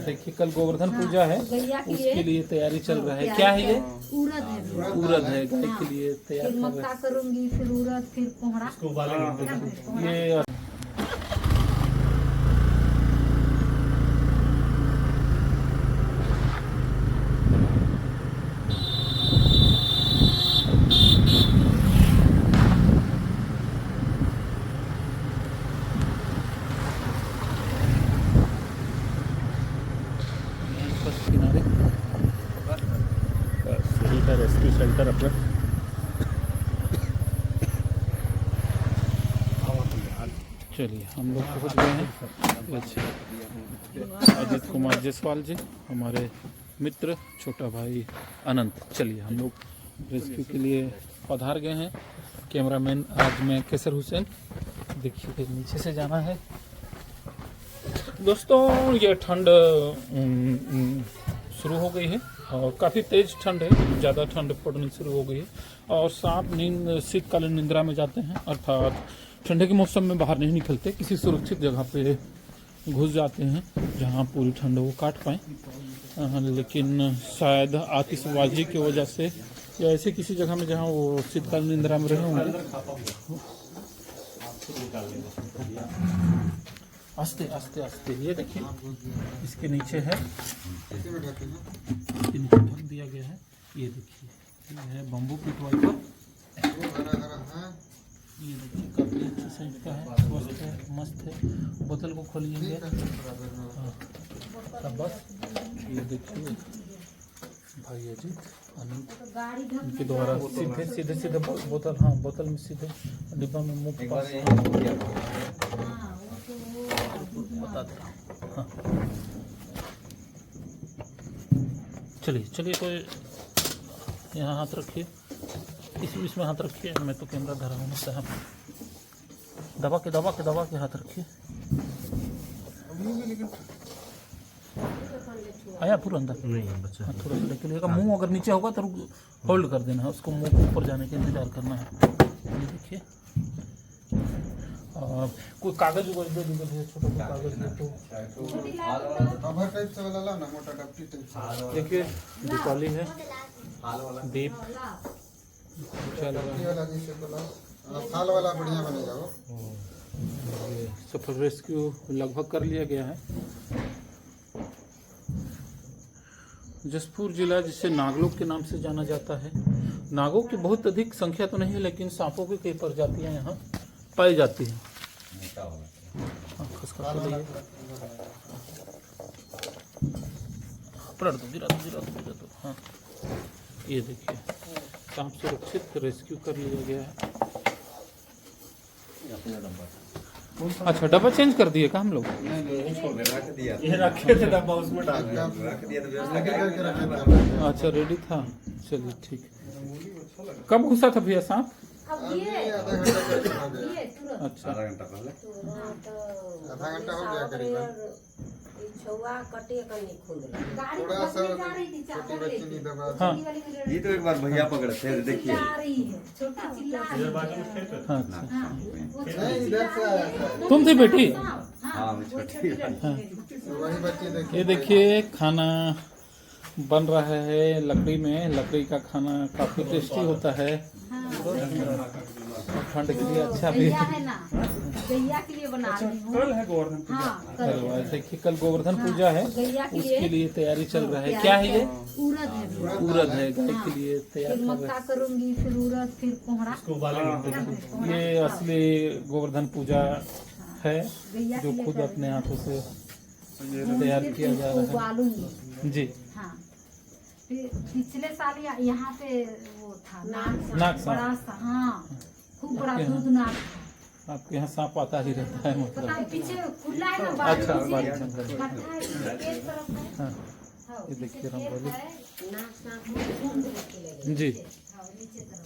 देखिए कल गोवर्धन पूजा है, उसके लिए तैयारी चल रहा है। क्या है ये? उड़द है। उड़द है, गाय के लिए तैयार फिर कर मक्का करूंगी, फिर उड़द, फिर कोहड़ा। रहे हैं। ये किनारे रेस्क्यू सेंटर अपना। चलिए हम लोग पहुंच गए हैं। अजीत कुमार जायसवाल जी हमारे मित्र, छोटा भाई अनंत। चलिए हम लोग रेस्क्यू के लिए पधार गए हैं। कैमरामैन आज मैं केसर हुसैन। देखिए नीचे से जाना है दोस्तों। ये ठंड शुरू हो गई है और काफ़ी तेज़ ठंड है, ज़्यादा ठंड पड़नी शुरू हो गई है और सांप नींद शीतकालीन निद्रा में जाते हैं, अर्थात ठंडे के मौसम में बाहर नहीं निकलते, किसी सुरक्षित जगह पे घुस जाते हैं जहां पूरी ठंड वो काट पाएँ। लेकिन शायद आतिशबाजी की वजह से या ऐसे किसी जगह में जहां वो शीतकालीन निद्रा में रहे होंगे। आस्ते आस्ते आस्ते, ये देखिए इसके नीचे है, इसके नीचे ढक दिया गया है। ये देखिए ये है बम्बू पिट वाइपर। ये देखिए काफ़ी अच्छे साइज का है, स्वस्थ है, मस्त है। बोतल को खोलिएंगे हाँ बस। ये देखिए भाई अजीत अनंत इनके द्वारा सीधे सीधे बोतल, हाँ बोतल में सीधे डिब्बा में मुंह पास हाँ। चलिए चलिए कोई यहाँ हाथ रखिए, इसमें हाथ रखिए। मैं तो कैमरा धरा हूँ साहब। दबा के हाथ रखिए। आया पूरा अंदर नहीं है बच्चा। हाँ, थोड़ा सा लेके लिएगा। मुंह अगर नीचे होगा तो होल्ड कर देना है उसको, मुंह को ऊपर जाने का इंतजार करना है। ये देखिए कोई कागज उगज दे दीजिए, छोटा सा कागज दे तो। देखिए दीपावली है, दीप बढ़िया बनेगा वो। सफल रेस्क्यू लगभग कर लिया गया है। जसपुर जिला जिसे नागलोक के नाम से जाना जाता है। नागों की बहुत अधिक संख्या तो नहीं है, लेकिन सांपों की कई प्रजातियां यहाँ पाई जाती हैं। हाँ ये देखिए सांप सुरक्षित रेस्क्यू कर लिया गया है। अच्छा डब्बा चेंज कर दिए क्या हम लोग? ये रखे थे डब्बा, उसमें डाल दिया, रख दिया तो व्यवस्था करके। अच्छा रेडी था, चलिए ठीक। कब घुसा था भैया सांप? अच्छा आधा घंटा पहले, आधा घंटा हो गया करीबन। हाँ ये तो एक बार भैया पकड़े थे, देखिए तुम थी बेटी? हाँ छोटी। ये देखिए खाना बन रहा है लकड़ी में। लकड़ी का खाना काफी टेस्टी होता है, ठंड के लिए अच्छा भी है ना, गैया के लिए बना रही हूँ। कल है गोवर्धन पूजा। हाँ, देखिए कल गोवर्धन पूजा है, उसके लिए तैयारी चल रहा है। क्या है ये? उड़द है। उड़द है, गाय के लिए तैयार फिर कर मक्का करूंगी, फिर उड़द, फिर कोहड़ा। रहे हैं। ये असली गोवर्धन पूजा है जो खुद अपने हाथों से तैयार किया जा रहा है उबालूंगी जी। हाँ, पिछले साल यहाँ पे वो था नाग सांप। बड़ा सा, हाँ खूब बड़ा दूध नाग था। आपके यहाँ सांप आता ही रहता है पता मतलब? है पीछे खुला है ना, अच्छा बारी बारी से जंगल। इकट्ठा है, एक तरफ है। हाँ ये देखिए रंगोली नाग सांप जी। नीचे तरफ।